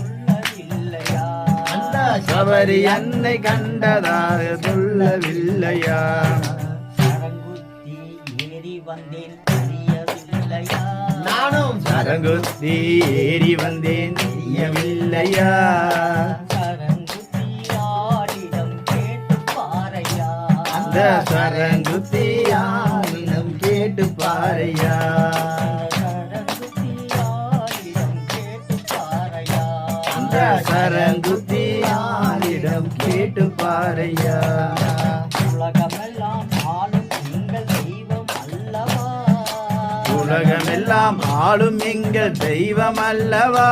சொல்லவில்லையா? அந்த சபரி அன்னை கண்டதாக சொல்லவில்லையா? சரங்குத்தி ஏறி வந்தேன் தெரியவில்லையா? நானும் சரங்குத்தி ஏறி வந்தேன் தெரியவில்லையா? சரங்குத்தி ஆடிடம் கேட்டு பாரையா? அந்த சரங்குத்தி ஆடிடம் கேட்டு பாரையா? சரங்குத்தி ஆடிடம் கேட்டு பாரையா? அந்த சரங்குத்தி ஆடிடம் கேட்டு பாரையா? உலகமெல்லாம் ஆளும் எங்கள் தெய்வம் அல்லவா? உலகமெல்லாம் ஆளும் எங்கள் தெய்வம் அல்லவா?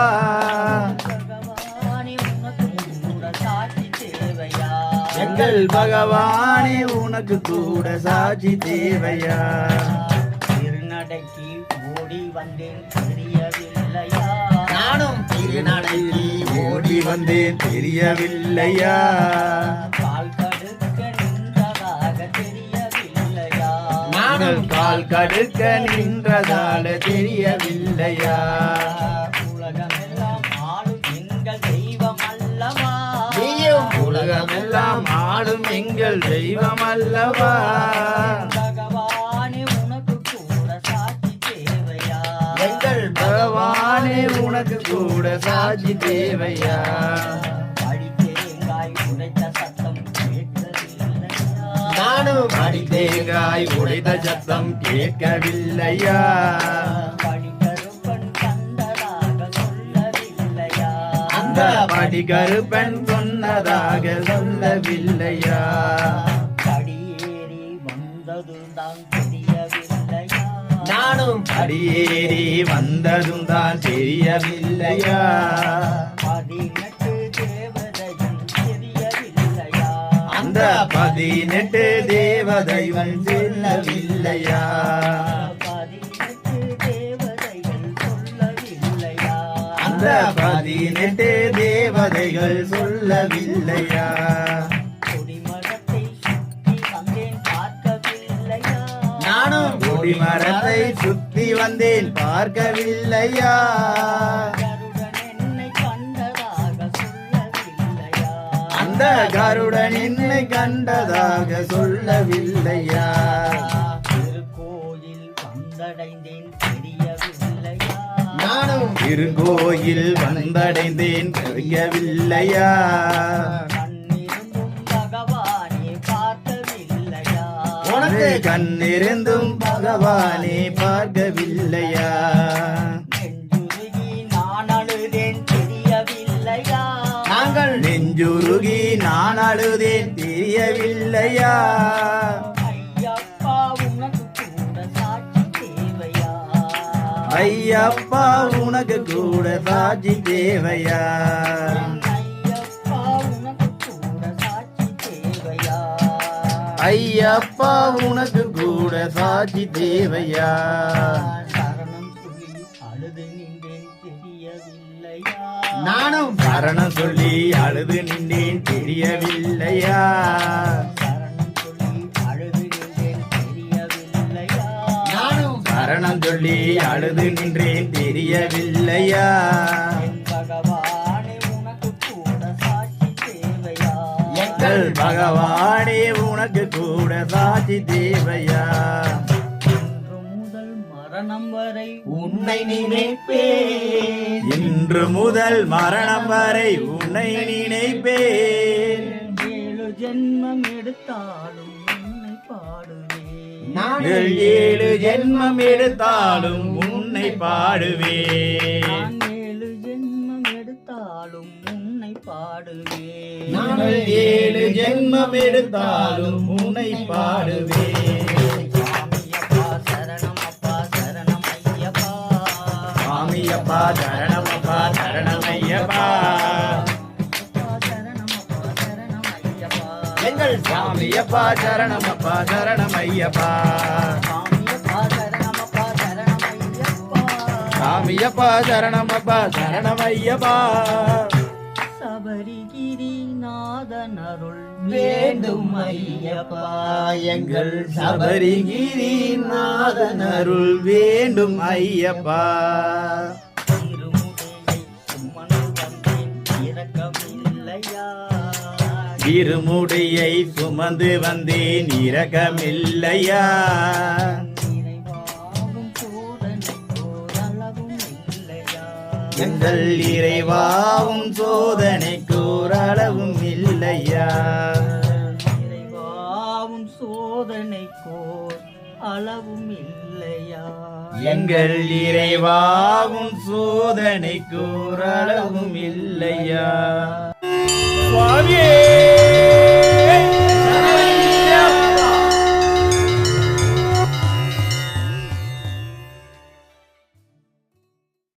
பகவானே உனக்கு கூட சாட்சி தேவையா? எங்கள் பகவானே உனக்கு கூட சாட்சி தேவையா? திருநடைக்கு ஓடி வந்தேன் தெரியவில்லையா? நானும் திருநடைக்கு ஓடி வந்தேன் தெரியவில்லையா? கால் கடுக்க நின்றதாக தெரியவில்லையா? நானும் கால் கடுக்க நின்றதால தெரியவில்லையா? உலகமெல்லாம் ஆளும் எங்கள் தெய்வம் அல்லவா? உலகமெல்லாம் ஆளும் எங்கள் தெய்வம் அல்லவா? பகவானே உனக்கு கூட சாட்சி தேவையா? எங்கள் பகவானே உனக்கு கூட சாட்சி தேவையா? அடித்தேங்காய் உடைத்த சத்தம் கேட்கவில்லையா? நானும் அடித்தேங்காய் உடைத்த சத்தம் கேட்கவில்லையா? படிக்கருப்பன் கண்டதாக சொல்லவில்லையா? அந்த படிகருப்பன் சொன்னதாக சொல்லவில்லையா? படியேறி வந்ததுதான் தெரியவில்லையா? நானும் படியேறி வந்ததும் தான் தெரியவில்லையா? 18 தேவதையும் தெரியவில்லையா? அந்த 18 தேவதைவன் சொல்லவில்லையா? 18 தேவதைகள் சொல்லவில்லையா? அந்த 18 தேவதைகள் சொல்லவில்லையா? கொடிமரத்தை சுற்றி வந்தேன் பார்க்கவில்லையா? நானும் கொடிமரத்தை சுத்தி வந்தேன் பார்க்கவில்லையா? கருடன் என்னை கண்டதாக சொல்லவில்லையா? அந்த கருடன் என்னை கண்டதாக சொல்லவில்லையா? திருக்கோயில் வந்தடைந்தேன் தெரியவில்லையா? நானும் திருக்கோயில் வந்தடைந்தேன் தெரியவில்லையா? கண்ணிருந்தும் பகவானே பார்க்கவில்லையா? உனக்கு கண்ணிருந்தும் பகவானே பார்க்கவில்லையா? நெஞ்சுருகி நான் அழுதேன் தெரியவில்லையா? நாங்கள் நெஞ்சுருகி நான் அழுதேன் தெரியவில்லையா? ஐயப்பா உனக்கு கூட சாட்சி தேவையா? ஐயப்பா உனக்கு கூட சாட்சி தேவையா? ஐயப்பா உனக்கு கூட சாட்சி தேவையா? ஐயப்பா உனக்கு கூட சாட்சி தேவையா? சரணம் சொல்லி அழுது நின்றேன் தெரியவில்லையா? நானும் சரணம் சொல்லி அழுது நின்றேன் தெரியவில்லையா? சரணம் சொல்லி அழுது நின்றேன் தெரியவில்லையா? நானும் சரணம் சொல்லி அழுது நின்றேன் தெரியவில்லையா? என் பகவானே உனக்கு கூட சாட்சி தேவையா? எங்கள் பகவானே உனக்கு கூட சாட்சி தேவையா? இன்று முதல் மரணம் வரை உன்னை நினைப்பேன். இன்று முதல் மரணம் வரை உன்னை நினைப்பேன். 7 ஜென்மம் எடுத்தாலும் உன்னை பாடுவேன். நாங்கள் 7 ஜென்மம் எடுத்தாலும் உன்னை பாடுவேன். நான் 7 ஜென்மம் எடுத்தாலும் உன்னை பாடுவேன். நாங்கள் 7 ஜென்மம் எடுத்தாலும் உன்னை பாடுவேன். சாமியப்பா சரணம் அப்பா சரணம் ஐயப்பா. சாமியப்பா சரணம் அப்பா சரணம் ஐயப்பா. சரணம் அப்பா சரணம் ஐயப்பா. எங்கள் சாமியப்பா சரணம் அப்பா சரணம் ஐயப்பா. சாமியப்பா சரணம் அப்பா சரணம் ஐயப்பா. சாமியப்பா சரணம் அப்பா சரணம் ஐயப்பா. சபரிகிரி நாதன் அருள் வேண்டும் ஐயப்பா. எங்கள் சபரிகிரி நாதன் அருள் வேண்டும் ஐயப்பா. திருமுகையை சுமந்து வந்தேன் இருமுடியை சுமந்து வந்தேன் இரக்கமில்லையா இறைவாவும் சோதனைக்கோரளவும் இல்லையா எங்கள் இறைவாவும் சோதனைக்கோரளவும் இல்லையா இறைவாவும் சோதனைக்கோர் அளவும் இல்லையா எங்கள் இறைவாவும் சோதனைக்கோரளவும் இல்லையா சுவாமியே